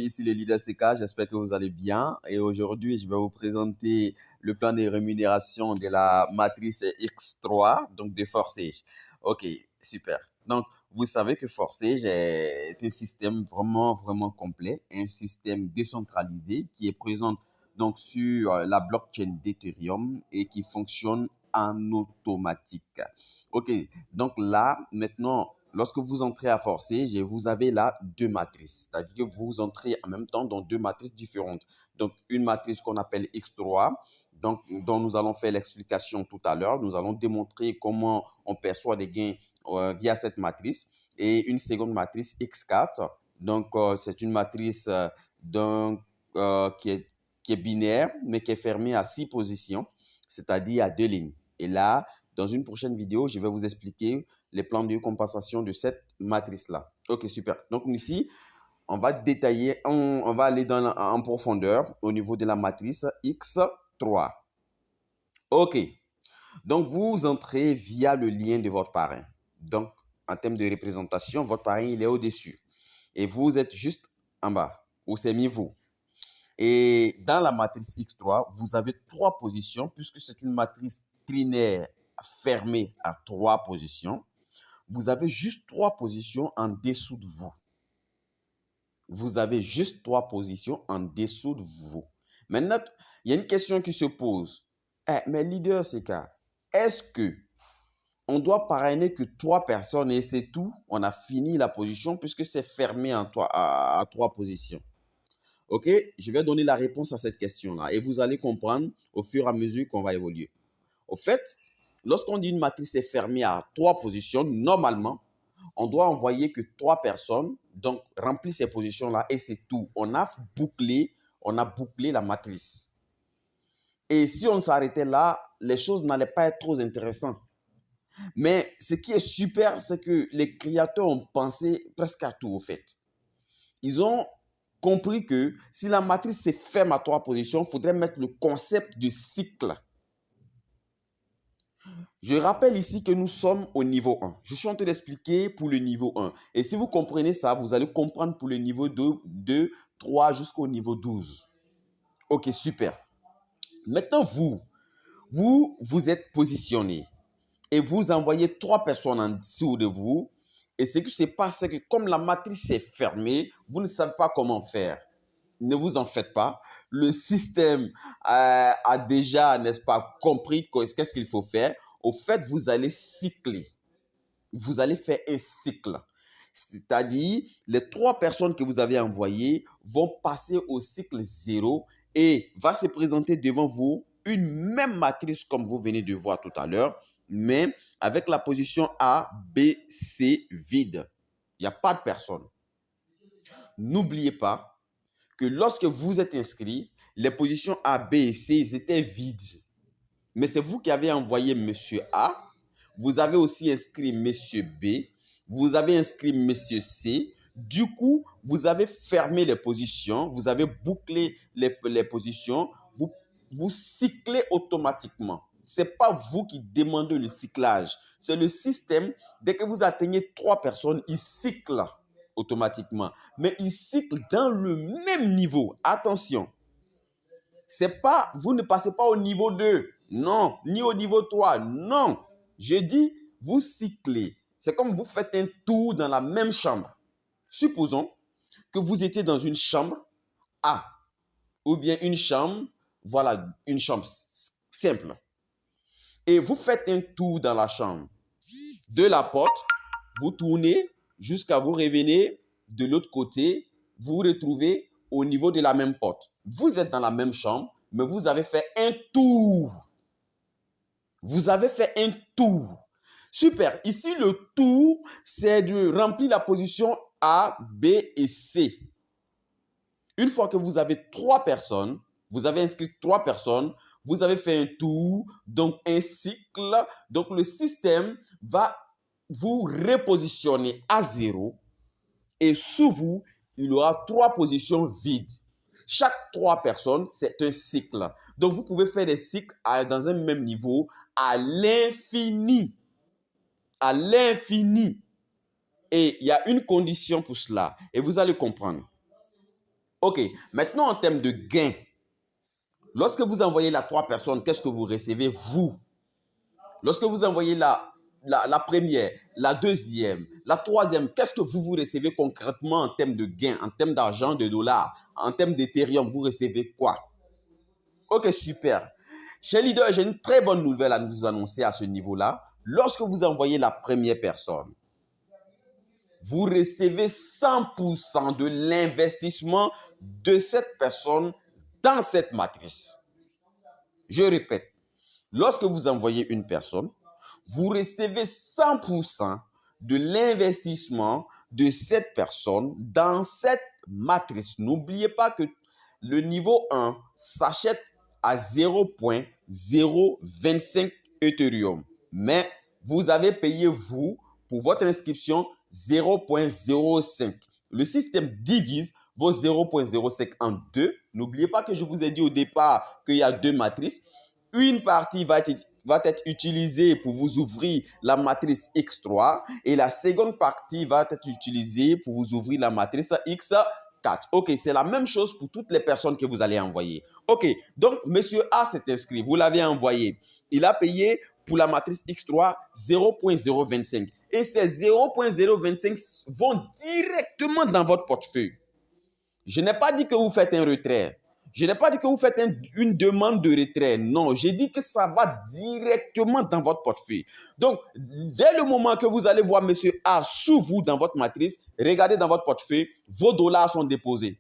ici le leader CK, j'espère que vous allez bien. Et aujourd'hui, je vais vous présenter le plan de rémunération de la matrice X3, donc de Forsage. Ok, super. Donc, vous savez que Forsage est un système vraiment complet, un système décentralisé qui est présent donc sur la blockchain d'Ethereum et qui fonctionne en automatique. Ok, donc là, maintenant, lorsque vous entrez à Forsage, vous avez là deux matrices. C'est-à-dire que vous entrez en même temps dans deux matrices différentes. Donc, une matrice qu'on appelle X3, donc, dont nous allons faire l'explication tout à l'heure. Nous allons démontrer comment on perçoit des gains via cette matrice. Et une seconde matrice X4. Donc, c'est une matrice qui est binaire, mais qui est fermée à 6 positions, c'est-à-dire à 2 lignes. Et là, dans une prochaine vidéo, je vais vous expliquer les plans de compensation de cette matrice-là. Ok, super. Donc ici, on va détailler, on va aller en profondeur au niveau de la matrice X3. Ok. Donc, vous entrez via le lien de votre parrain. Donc, en termes de représentation, votre parrain, il est au-dessus. Et vous êtes juste en bas, où c'est mis vous. Et dans la matrice X3, vous avez 3 positions, puisque c'est une matrice trinaire fermée à 3 positions. Vous avez juste 3 positions en dessous de vous. Vous avez juste 3 positions en dessous de vous. Maintenant, il y a une question qui se pose. Mais leader, c'est quoi? Est-ce que on doit parrainer que 3 personnes et c'est tout? On a fini la position puisque c'est fermé à 3 positions. Ok, je vais donner la réponse à cette question-là et vous allez comprendre au fur et à mesure qu'on va évoluer. Au fait, lorsqu'on dit une matrice est fermée à 3 positions, normalement, on doit envoyer que 3 personnes, donc remplir ces positions-là et c'est tout. On a bouclé la matrice. Et si on s'arrêtait là, les choses n'allaient pas être trop intéressantes. Mais ce qui est super, c'est que les créateurs ont pensé presque à tout au fait. Ils ont compris que si la matrice se ferme à 3 positions, il faudrait mettre le concept de cycle. Je rappelle ici que nous sommes au niveau 1. Je suis en train d'expliquer pour le niveau 1. Et si vous comprenez ça, vous allez comprendre pour le niveau 2, 3 jusqu'au niveau 12. Ok, super. Maintenant, vous êtes positionné et vous envoyez 3 personnes en dessous de vous. Et ce qui se passe, c'est que comme la matrice est fermée, vous ne savez pas comment faire. Ne vous en faites pas. Le système a déjà, n'est-ce pas, compris qu'est-ce qu'il faut faire. Au fait, vous allez cycler. Vous allez faire un cycle. C'est-à-dire, les 3 personnes que vous avez envoyées vont passer au cycle 0 et va se présenter devant vous une même matrice comme vous venez de voir tout à l'heure, mais avec la position A, B, C vide. Il n'y a pas de personne. N'oubliez pas que lorsque vous êtes inscrit, les positions A, B et C ils étaient vides. Mais c'est vous qui avez envoyé Monsieur A. Vous avez aussi inscrit Monsieur B. Vous avez inscrit Monsieur C. Du coup, vous avez fermé les positions. Vous avez bouclé les positions. Vous cyclez automatiquement. Ce n'est pas vous qui demandez le cyclage. C'est le système. Dès que vous atteignez 3 personnes, il cycle automatiquement. Mais il cycle dans le même niveau. Attention. C'est pas, vous ne passez pas au niveau 2. Non. Ni au niveau 3. Non. Je dis, vous cyclez. C'est comme vous faites un tour dans la même chambre. Supposons que vous étiez dans une chambre A ou bien une chambre, voilà, une chambre simple. Et vous faites un tour dans la chambre. De la porte, vous tournez jusqu'à vous revenir de l'autre côté, vous vous retrouvez au niveau de la même porte. Vous êtes dans la même chambre, mais vous avez fait un tour. Vous avez fait un tour. Super. Ici, le tour, c'est de remplir la position A, B et C. Une fois que vous avez 3 personnes, vous avez inscrit 3 personnes, vous avez fait un tour, donc un cycle. Donc, le système va vous repositionner à 0 et sous vous, il y aura 3 positions vides. Chaque 3 personnes, c'est un cycle. Donc, vous pouvez faire des cycles dans un même niveau à l'infini. À l'infini. Et il y a une condition pour cela. Et vous allez comprendre. OK. Maintenant, en termes de gain, lorsque vous envoyez la 3 personnes, qu'est-ce que vous recevez, vous? Lorsque vous envoyez la première, la deuxième, la troisième, qu'est-ce que vous recevez concrètement en termes de gain, en termes d'argent, de dollars, en termes d'Ethereum, vous recevez quoi? OK, super. Chez Leader, j'ai une très bonne nouvelle à vous annoncer à ce niveau-là. Lorsque vous envoyez la première personne, vous recevez 100% de l'investissement de cette personne dans cette matrice. Je répète, lorsque vous envoyez une personne, vous recevez 100% de l'investissement de cette personne dans cette matrice. N'oubliez pas que le niveau 1 s'achète à 0.025 Ethereum. Mais vous avez payé, vous, pour votre inscription, 0.05. Le système divise vos 0.05 en deux. N'oubliez pas que je vous ai dit au départ qu'il y a deux matrices. Une partie va être utilisée pour vous ouvrir la matrice X3 et la seconde partie va être utilisée pour vous ouvrir la matrice X4. OK, c'est la même chose pour toutes les personnes que vous allez envoyer. OK, donc monsieur A s'est inscrit, vous l'avez envoyé. Il a payé pour la matrice X3 0.025 et ces 0.025 vont directement dans votre portefeuille. Je n'ai pas dit que vous faites un retrait. Je n'ai pas dit que vous faites une demande de retrait. Non, j'ai dit que ça va directement dans votre portefeuille. Donc, dès le moment que vous allez voir monsieur A sous vous dans votre matrice, regardez dans votre portefeuille, vos dollars sont déposés.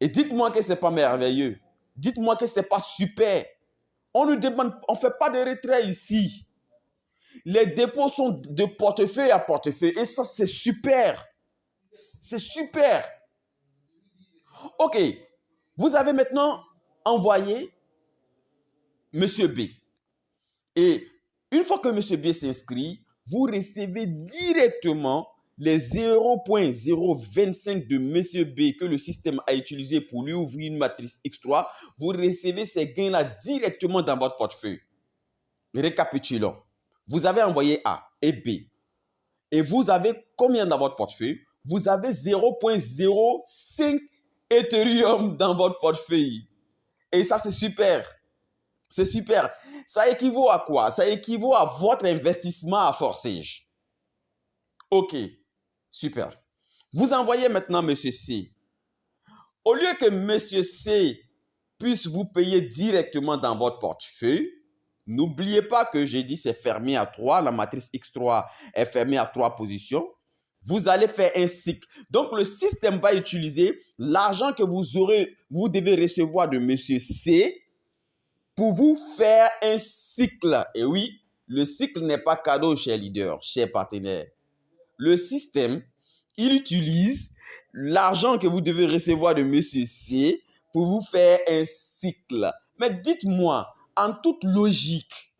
Et dites-moi que ce n'est pas merveilleux. Dites-moi que ce n'est pas super. On ne fait pas de retrait ici. Les dépôts sont de portefeuille à portefeuille. Et ça, c'est super. C'est super. OK. Vous avez maintenant envoyé monsieur B. Et une fois que monsieur B s'inscrit, vous recevez directement les 0.025 de monsieur B que le système a utilisé pour lui ouvrir une matrice X3. Vous recevez ces gains-là directement dans votre portefeuille. Récapitulons. Vous avez envoyé A et B. Et vous avez combien dans votre portefeuille? Vous avez 0.05 Ethereum dans votre portefeuille. Et ça, c'est super. C'est super. Ça équivaut à quoi? Ça équivaut à votre investissement à Forsage. OK. Super. Vous envoyez maintenant monsieur C. Au lieu que monsieur C puisse vous payer directement dans votre portefeuille, n'oubliez pas que j'ai dit c'est fermé à 3. La matrice X3 est fermée à 3 positions. Vous allez faire un cycle. Donc, le système va utiliser l'argent que vous devez recevoir de monsieur C pour vous faire un cycle. Et oui, le cycle n'est pas cadeau, chers leaders, chers partenaires. Le système, il utilise l'argent que vous devez recevoir de monsieur C pour vous faire un cycle. Mais dites-moi, en toute logique,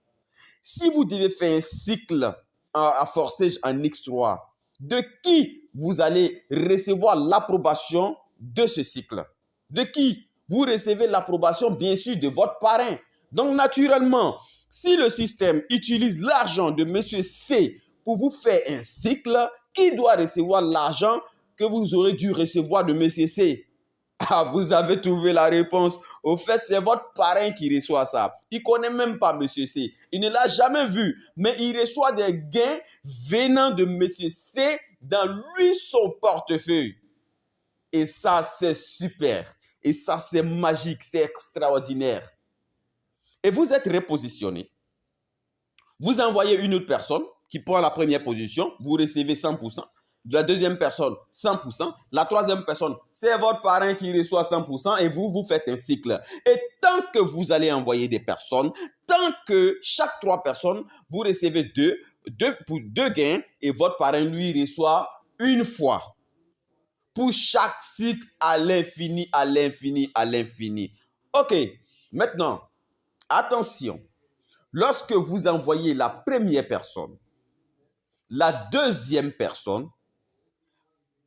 si vous devez faire un cycle à Forsage en X3, de qui vous allez recevoir l'approbation de ce cycle? De qui? Vous recevez l'approbation, bien sûr, de votre parrain. Donc, naturellement, si le système utilise l'argent de monsieur C pour vous faire un cycle, qui doit recevoir l'argent que vous aurez dû recevoir de monsieur C? Ah, vous avez trouvé la réponse. Au fait, c'est votre parrain qui reçoit ça. Il ne connaît même pas monsieur C. Il ne l'a jamais vu. Mais il reçoit des gains venant de monsieur C dans lui son portefeuille. Et ça, c'est super. Et ça, c'est magique. C'est extraordinaire. Et vous êtes repositionné. Vous envoyez une autre personne qui prend la première position. Vous recevez 100%. La deuxième personne, 100%. La troisième personne, c'est votre parrain qui reçoit 100% et vous faites un cycle. Et tant que vous allez envoyer des personnes, tant que chaque 3 personnes, vous recevez deux gains et votre parrain, lui, reçoit une fois. Pour chaque cycle à l'infini, à l'infini, à l'infini. OK, maintenant, attention. Lorsque vous envoyez la première personne, la deuxième personne,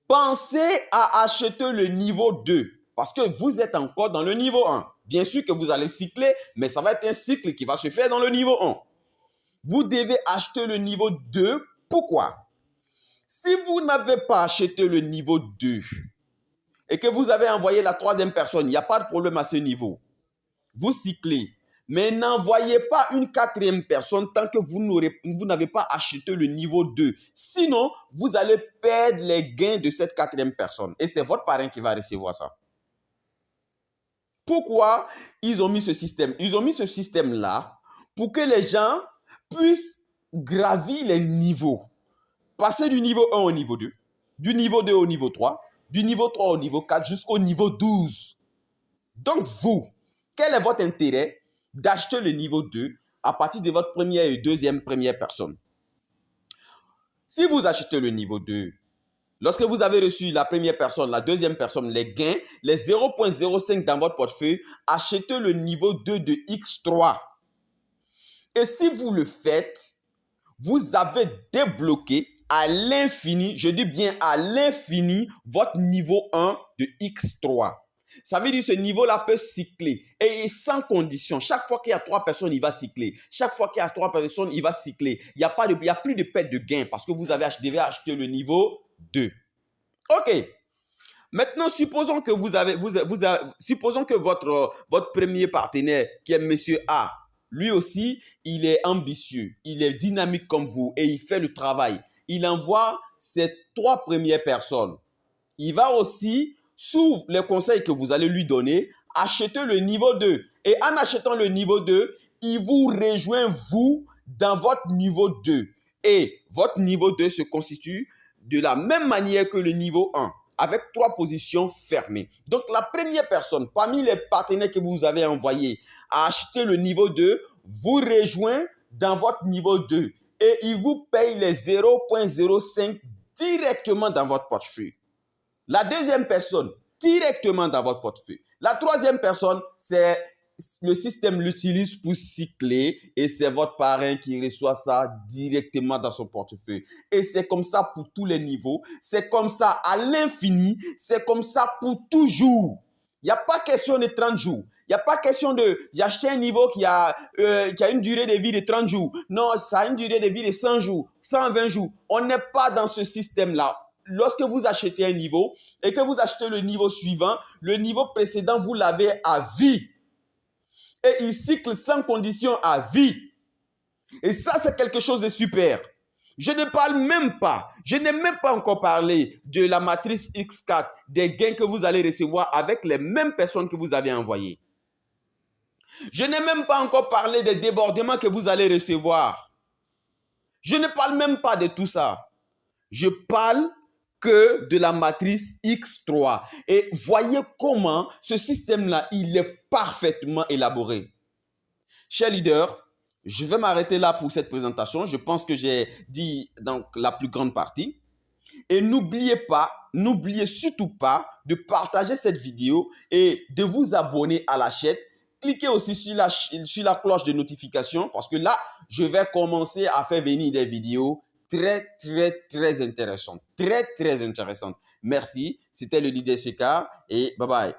pensez à acheter le niveau 2 parce que vous êtes encore dans le niveau 1. Bien sûr que vous allez cycler, mais ça va être un cycle qui va se faire dans le niveau 1. Vous devez acheter le niveau 2. Pourquoi? Si vous n'avez pas acheté le niveau 2 et que vous avez envoyé la troisième personne, il n'y a pas de problème à ce niveau. Vous cyclez. Mais n'envoyez pas une quatrième personne tant que vous n'avez pas acheté le niveau 2. Sinon, vous allez perdre les gains de cette quatrième personne. Et c'est votre parrain qui va recevoir ça. Pourquoi ils ont mis ce système? Ils ont mis ce système-là pour que les gens puissent gravir les niveaux. Passer du niveau 1 au niveau 2, du niveau 2 au niveau 3, du niveau 3 au niveau 4 jusqu'au niveau 12. Donc vous, quel est votre intérêt d'acheter le niveau 2 à partir de votre première et première personne? Si vous achetez le niveau 2, lorsque vous avez reçu la première personne, la deuxième personne, les gains, les 0,05 dans votre portefeuille, achetez le niveau 2 de X3. Et si vous le faites, vous avez débloqué à l'infini, je dis bien à l'infini, votre niveau 1 de X3. Ça veut dire que ce niveau-là peut cycler et sans condition. Chaque fois qu'il y a 3 personnes, il va cycler. Chaque fois qu'il y a 3 personnes, il va cycler. Il n'y a plus de perte de gain parce que vous devez acheter le niveau 2. OK. Maintenant, supposons que supposons que votre premier partenaire, qui est Monsieur A, lui aussi, il est ambitieux, il est dynamique comme vous et il fait le travail. Il envoie ses 3 premières personnes. Il va aussi, sous les conseils que vous allez lui donner, acheter le niveau 2. Et en achetant le niveau 2, il vous rejoint, vous, dans votre niveau 2. Et votre niveau 2 se constitue de la même manière que le niveau 1, avec 3 positions fermées. Donc, la première personne, parmi les partenaires que vous avez envoyés à acheter le niveau 2, vous rejoint dans votre niveau 2. Et il vous paye les 0,05 directement dans votre portefeuille. La deuxième personne, directement dans votre portefeuille. La troisième personne, c'est le système l'utilise pour cycler et c'est votre parrain qui reçoit ça directement dans son portefeuille. Et c'est comme ça pour tous les niveaux. C'est comme ça à l'infini. C'est comme ça pour toujours. Il n'y a pas question de 30 jours. Il n'y a pas question de j'achète un niveau qui a une durée de vie de 30 jours. Non, ça a une durée de vie de 100 jours, 120 jours. On n'est pas dans ce système-là. Lorsque vous achetez un niveau et que vous achetez le niveau suivant, le niveau précédent, vous l'avez à vie. Et il cycle sans condition à vie. Et ça, c'est quelque chose de super. Je ne parle même pas, je n'ai même pas encore parlé de la matrice X4, des gains que vous allez recevoir avec les mêmes personnes que vous avez envoyées. Je n'ai même pas encore parlé des débordements que vous allez recevoir. Je ne parle même pas de tout ça. Je parle que de la matrice X3. Et voyez comment ce système-là, il est parfaitement élaboré. Chers leaders, je vais m'arrêter là pour cette présentation. Je pense que j'ai dit donc la plus grande partie. Et n'oubliez surtout pas de partager cette vidéo et de vous abonner à la chaîne. Cliquez aussi sur la cloche de notification parce que là, je vais commencer à faire venir des vidéos très intéressantes. Très intéressantes. Merci. C'était le leader Sekar et bye bye.